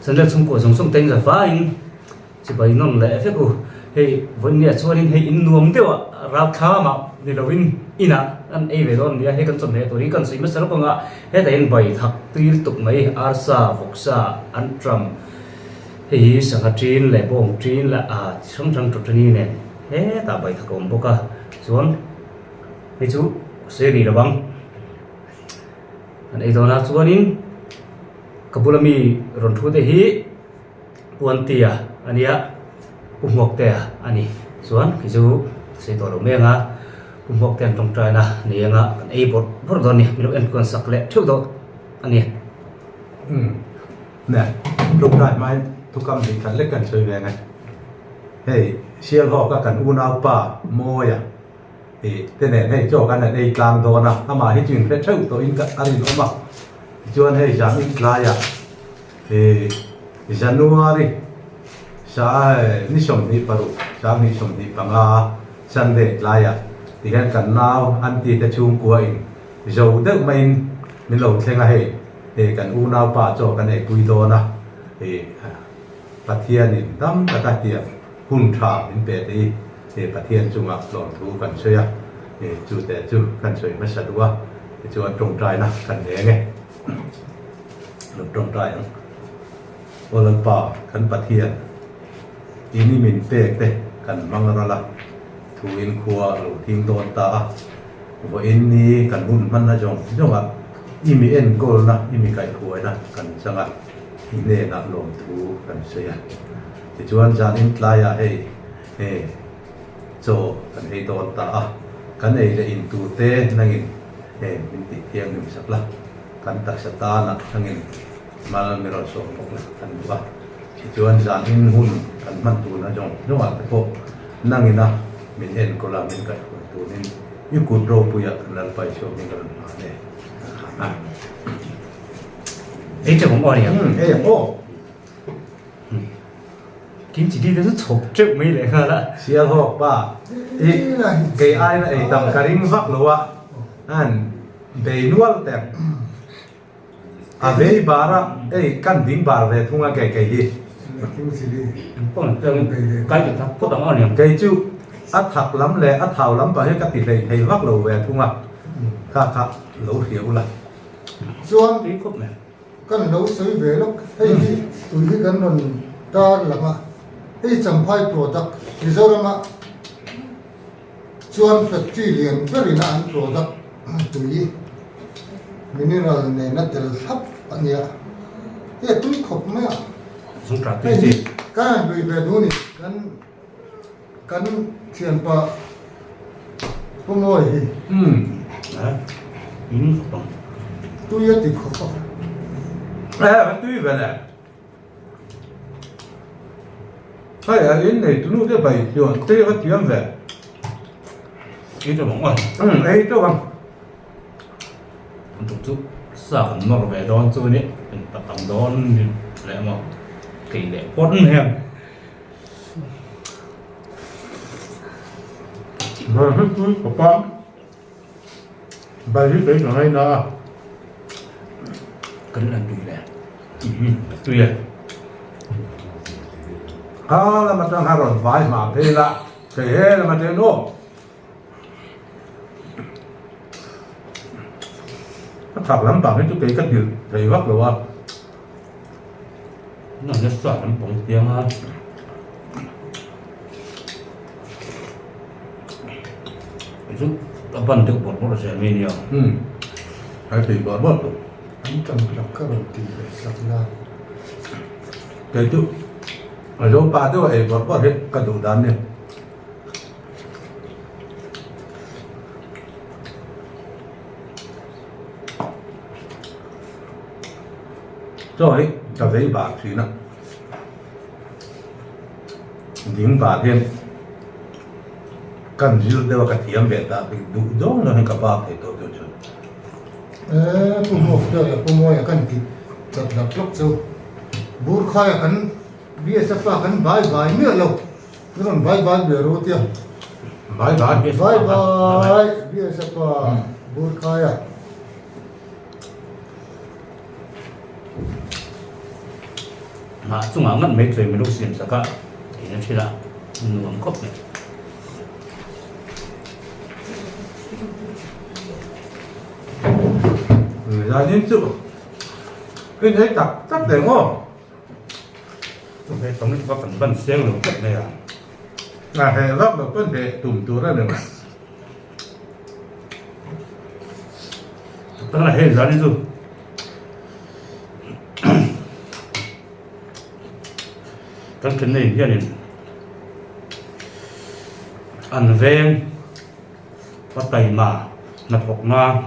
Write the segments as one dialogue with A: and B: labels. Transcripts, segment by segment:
A: sân đất xung của giống sông tên giải phá in chỉ bởi non lẽ phép hey vấn đề cho nên hey in nuông tiêu ra khá mà đi đâu in anh ấy về đó thì hay cần chuẩn bị tôi cần suy mất sao không ạ hết tại anh bảy thật tiếp tục mấy arsa voxa antram hey sang hạt trên lẽ bông trên là sống trong trục trên này hết ta bảy thật cũng bốc à xuống hey chú sẽ đi đâu băng anh ấy đó là xuống in kabulami ron thu te hi puantia ania pumok te ani suan kizu se to lo menga pumok ten tong trai na nianga kan ei bor don ni milo en kon sakle thu do ani
B: nè lúc này mai thu cầm thì kan le kan chơi về ngay hey sial ho ka kan unau pa moya thì thế này hey cho kan này đây klang do na ama hi chin pe thau to in ka ari lo ma chuan hei jam in klaya January sa ni som ni paru sa ni som ni panga Sunday klaya thì kan kan naw anti ta chung kwa in zo de main min lo thenga he kan u naw pa cho kan ei pui do na pathian in dam ta ka tia hun tha in pe ti pathian chunga lon thu kan soya chu te chu kan soi ma sa duwa chuan trong trai na kan ne nge lúc trong trai anh, ô lần bảo khăn bát hiền, ini mình tệ tệ, cần mang ra là, thu in khua lục thiên đồn ta, và ini cần hun man na jong à, imi en gold na, imi cái khua na, cần sang à, ini na lom thu cần xây à, thì chuan jan in tlai à hey, cho cần hay đồn ta, cần này là in tu tê nangin, mình tị thiang mình sắp là. Kan tak setana angin mal mero so pokla kan ba chuan jan in hun kan man tu na jong a ko nangina min en ko la min ka tu nin yu ku ro pu ya kan pai so min kan ne
A: ấy cho cũng ngon nhỉ
B: ô
A: kim chỉ đi tới chụp chụp mấy lẽ ha là
B: sia ho ba cái ai na tam karing vak lo wa an be nual tem về bara căn đỉnh bara về thung cái gì
A: còn cái gì thắc có ngon nhỉ
B: cái chú ắt thạc lắm lẽ ắt thảo lắm và hết các tỷ lệ thầy vác lầu về thung khá lẩu hiểu là
C: chuan
A: tí cúp này
C: kan lo soi ve lok hei tui hi kan non ta lama hei champhai product Mizoram chuan factory lian very na an product tui mineral ne na tel thap ania he tui khop me
A: dùng trà
C: hei
A: tí gì
C: kan lui ve du ni kan thian pa pomoi hi
A: đấy không
C: tui ya ti khop
B: tuy vậy nè hay là đến này tụi nó cái bài trường tê có tiếng về
A: cái cho bóng ngon
B: ấy cho bằng
A: một chút sao nó về đón tôi đấy mình tập tầm đón lại mà kỳ lệ quất hem
B: rồi hết túi của con bài hết đấy là hay nè
A: cân là tùy lệ tùy lệ
B: là mà trong hai rồi vải mà thế là cái là mà thế nó thật lắm bằng cái chút cái cách dự thầy vắt rồi à
A: nó rất sợ lắm bóng tiếng ha giúp các bạn được một một sẽ mê nhiều
B: hay thì bỏ bớt
C: an tam lak ka ro ti ve sak na
B: cái chút ở chỗ ba chỗ ấy bỏ bớt hết cả đủ đàn này rồi cà phê bạc thì nè dính bạc thêm cần dư đều cả thiam về ta bị đủ gió nó hay cả bạc thì tôi cho
C: pumo ya kan ti tat lak lok chu bur kha ya kan BSF pa kan bai mi lo non bai be ro tia
B: vài bạc
C: bai BSF pa bur kha ya
A: mà chúng ta ngắt mấy tuổi mình lúc xem sao cả thì nó chỉ là nuông khóc này
B: ra đến chỗ cái thấy tập tắt để ngô
A: chúng ta tổng có phần bận xem rồi khóc này à
B: hệ lắp được vấn đề tùm túa ra được mà
A: đó là hệ ra đi rồi các cái này hiện nay ăn ven bắt tay mà nạp học na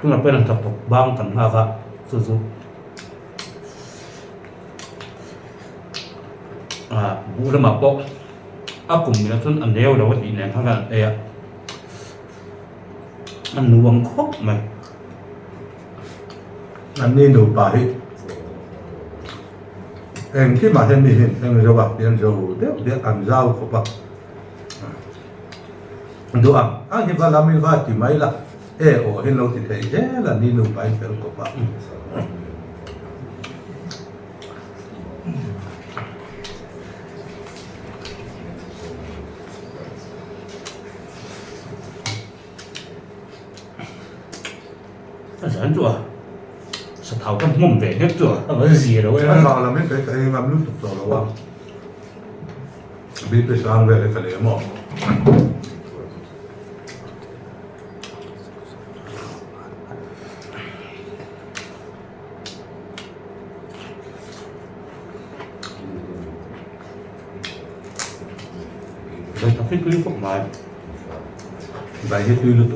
A: chúng là bên nạp học bang tận hà cả sử dụng bù ra mà bọc áp cùng là chân ăn đeo đâu thì này thằng bạn đây ăn nuông khóc mày
B: anh đi nụ bài em khi mà em nhìn em rồi bạc tiền rồi đeo ăn rau của bạc đồ ăn anh thì vào làm gì vào chỉ mấy là ở hiện lâu thì thấy dễ là đi nụ bài phải của bạc
A: dẫn chùa sao thảo cái mồm về hết chùa nó gì đâu
B: anh vào làm cái làm lúc tục rồi đó bị cái sáng về cái này mà
A: đây ta thích cái cục này
B: bài hết tuy lúc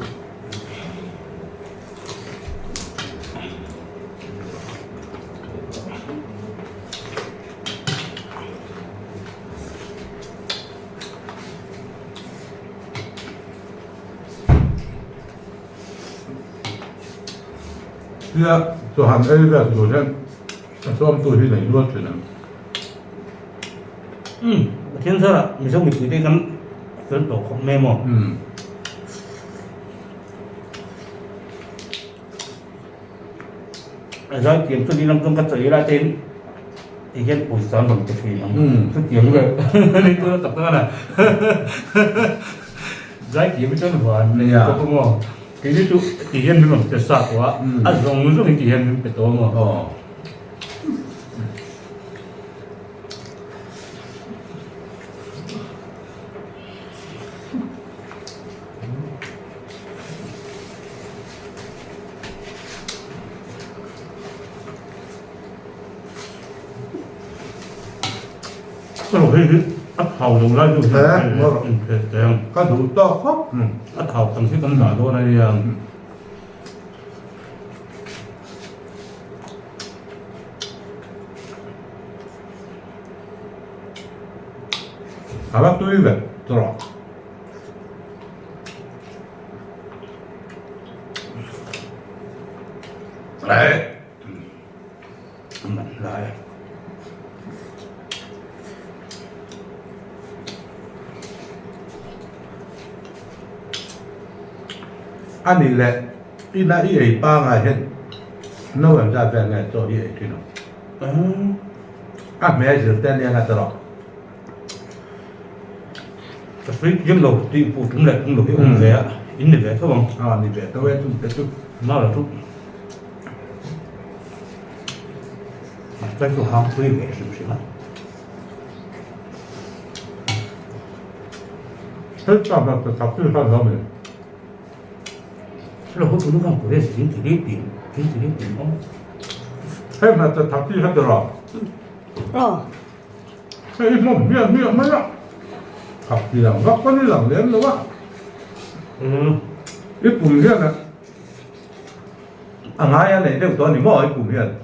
B: kia cho hàng ấy về rồi nên xong tôi thì này luôn rồi nè
A: thiên sao mình sống mình chỉ đi cắm cái tổ không mềm mà rồi kiếm cho đi làm công tác xử lý lại tên thì hiện buổi sáng bằng cái gì lắm cứ kiếm rồi nên tôi tập ra là giải kiếm cho nó hoàn này có không mà cái này chú thì hiện mình làm sạch quá dùng nó thì hiện mình phải to mà rồi ắt hầu dùng lại dùng thế
B: có đủ to khóc
A: ắt hầu thằng sĩ tâm giả luôn này
B: bác tôi về rồi đấy
A: mình lại
B: anh đi lẹ in là ý ấy ba ngày hết nó làm ra về ngày cho ý ấy thì nó mẹ chỉ tên này là đó
A: cái phí kiếm đầu thì phụ chúng lại cũng được cái ông về in để về phải không
B: đi về tôi chung cái chút
A: nó là chút cái số hàng thuê về sự mất
B: hết cả là tập trung vào đó mình
A: là có thứ không có thể chính thì đi tìm không
B: hết là tập trung hết rồi cái mồm miệng mấy đó học thì làm góc có đi làm đến đúng không ít cùng hiền nè ngay anh này đều toàn những mọi cùng hiền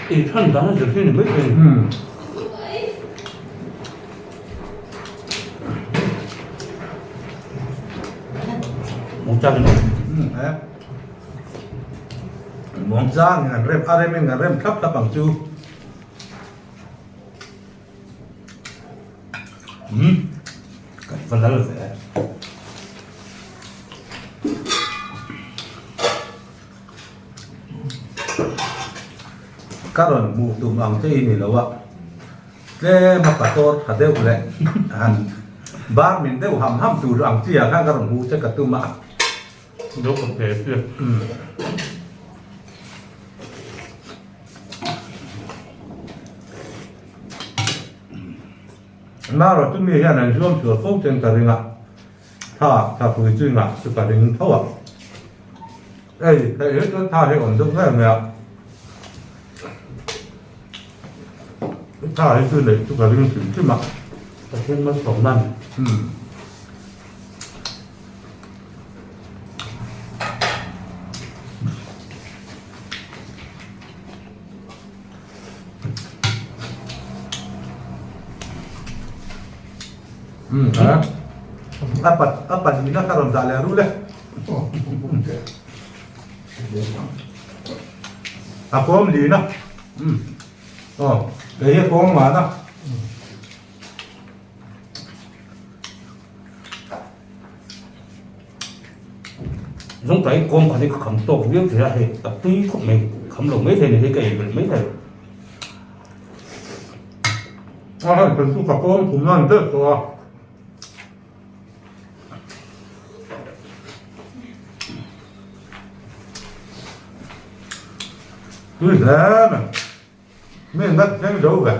A: thì thân đó là được khi mới về một trăm nữa
B: muốn ra ngàn rem ngàn rem khắp các bằng chu
A: cái phần đó là phải
B: karon mu tum ang che ni lawa le ma pator hadeu le han bar min deu ham tu ang chia ka karon mu che ka tu ma
A: ยกกับเพลเพื่อ
B: na rồi chúng mình hiện nay chúng tôi phô trên cái ring à tha phụ chữ à sự cái ring thâu à đây cái ấy tôi tha thì ổn định cái này à tha thì chữ này cái ring chữ mà
A: ประเทศมันสองนั่น
B: hả apa ni nak karon tak leru leh aku om li na oh dia ko om mana
A: giống cái con còn cái khẩm tổ biết thì là hệ tập tuy của mình khẩm lồng mấy thầy này thấy cái mình mấy thầy
B: เป็นสุขภาพผมนั่นเด้อตัวดูแล้วนะไม่นัดยังรู้แบบ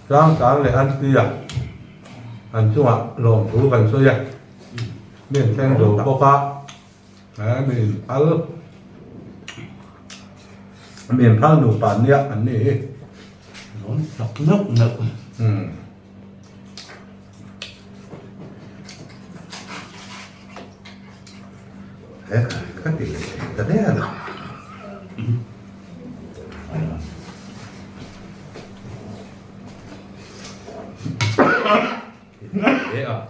B: จ้างการเลยอันตีอ่ะอันชั่วลงถูกันซะยังไม่แข่งดูปะไม่เอามีนพระหนูป่านเนี่ยอันนี้
A: nó đọc nước nợ
B: เอ๊ะก็ดีแต่เนี่ยหรอเอ๊ะ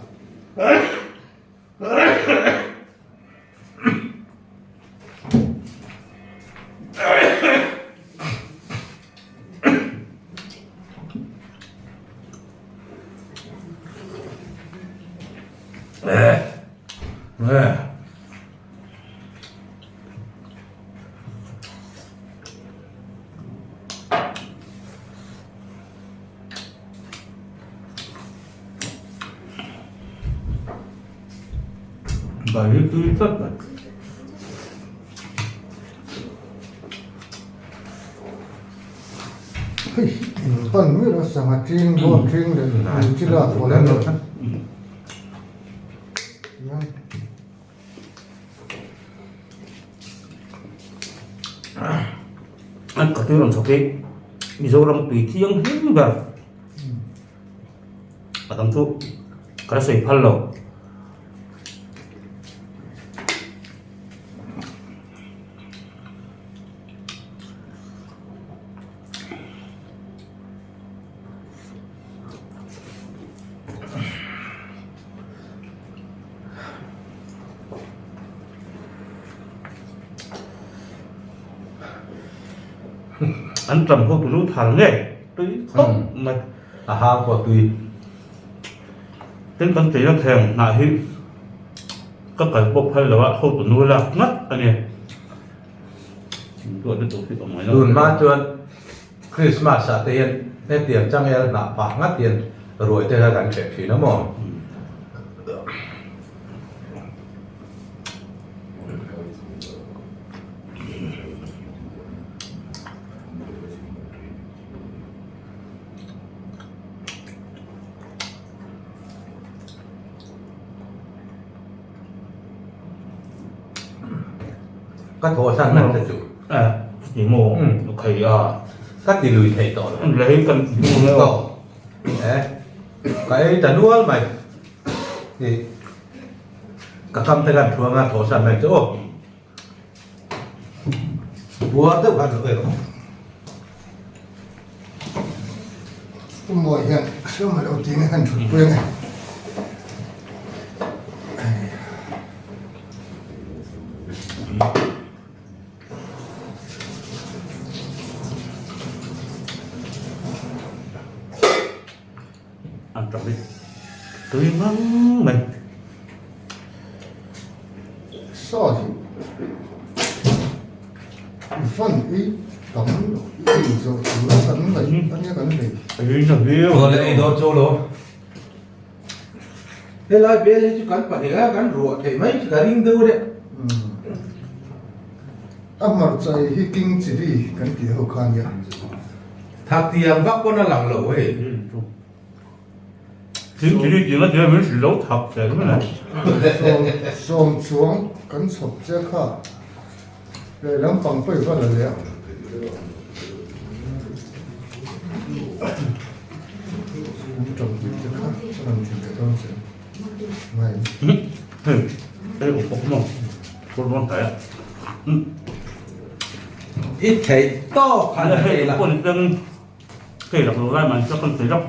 A: và những thứ rất là
C: Pan mi ra sama tring go tring le chi la ko le no.
A: anh có thể làm sao thế ví dụ làm tùy thiêng hết vào và tầm thu cái sợi phật lầu anh trầm không tụi thằng nghe tùy không mà
B: ha của tùy
A: tên con tí nó thèm nại hi các cái bộ hay là không tụi nuôi là ngắt anh em tôi tiếp tục thì có mấy
B: đùn ma chuan Christmas à tiền nên tiền trang el nạp phá ngắt tiền rồi tiền ra gắn chuyện thì nó mò cái thổ sang này là chủ
A: chỉ mồ ok
B: cái tỷ lùi thầy tổ
A: lấy cần mồ nữa
B: tổ cái trả nuôi mày thì cả cầm tay gần thua ngang thổ sang này chỗ búa tức ăn được rồi
C: Mo hiện số mà đầu tiên hắn quên này.
A: ăn trộm đi tươi ngon mình
C: So thì phân ý cắm ý rồi nó cắn này anh nhớ cắn này
A: ấy là view
B: rồi lại đó chỗ lỗ thế lại bé lên chứ cắn phải thế cắn ruột thì mấy cả đinh đâu đấy
C: âm mặt chạy hi kinh chỉ đi cắn kia hậu khan ya
B: thằng tiệm vác con nó lẳng lỗ ấy
A: chính chỉ đi chỉ là chơi với sự đấu thật rồi cái này
C: xôm xuống cắn sụp chết khá để làm bằng phải vào là lẽ trồng gì chết khá cho làm chuyện để con sẽ này
A: đây ủng hộ không con con thấy
B: ít thấy to khả năng
A: hay
B: là
A: là con dân kể là đồ ra mà cho con thấy đâu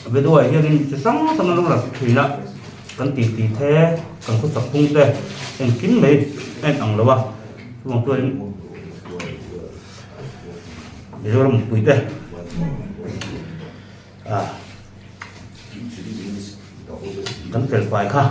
A: về đuổi hiện sẽ sống xong nó là thủy đó cần tỉ thế cần có tập trung thế em kín mấy em ăn đâu à vòng tôi để cho một quý thế à cần phải phải khá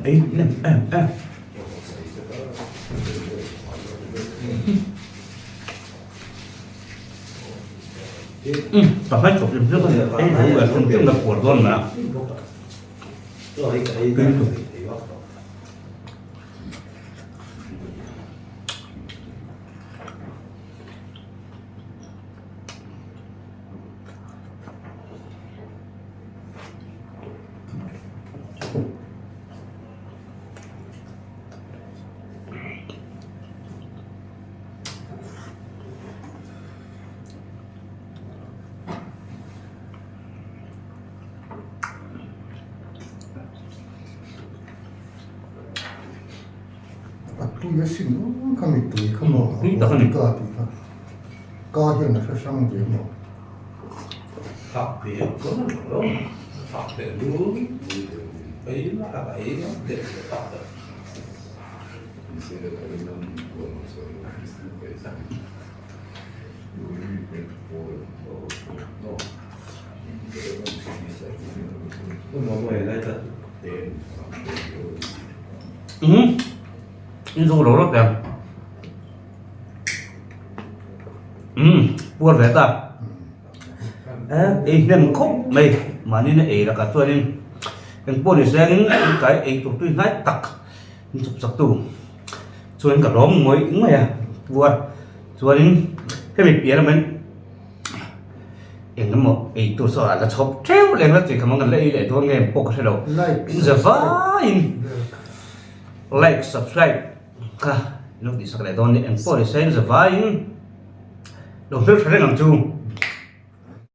A: ấy cảm thấy chụp rất là ấy cũng là không tiếng là của con mà
C: tu ya xin nó không bị tùy không mò
A: Tùy ta không bị.
C: ca hiện là sẽ sang về mò
B: học việc có nó học để luôn ấy là vậy nó để học được mọi người đây thật
A: dù đó rất đẹp buồn vẻ ta ý nên khúc mày mà nên ấy là cả tôi nên em buồn thì sẽ những cái ấy tụi tôi ngay tặc chụp sập tủ cho nên cả đó mới ứng mày à buồn cho nên cái việc kia là mình em nó một ấy tụi sao là chụp treo lên nó chỉ không cần lấy để tôi nghe bốc cái đầu giờ fine like subscribe ka lúc đi sắc lại đó nên em buồn thì sẽ giờ fine đồng thời phải làm chung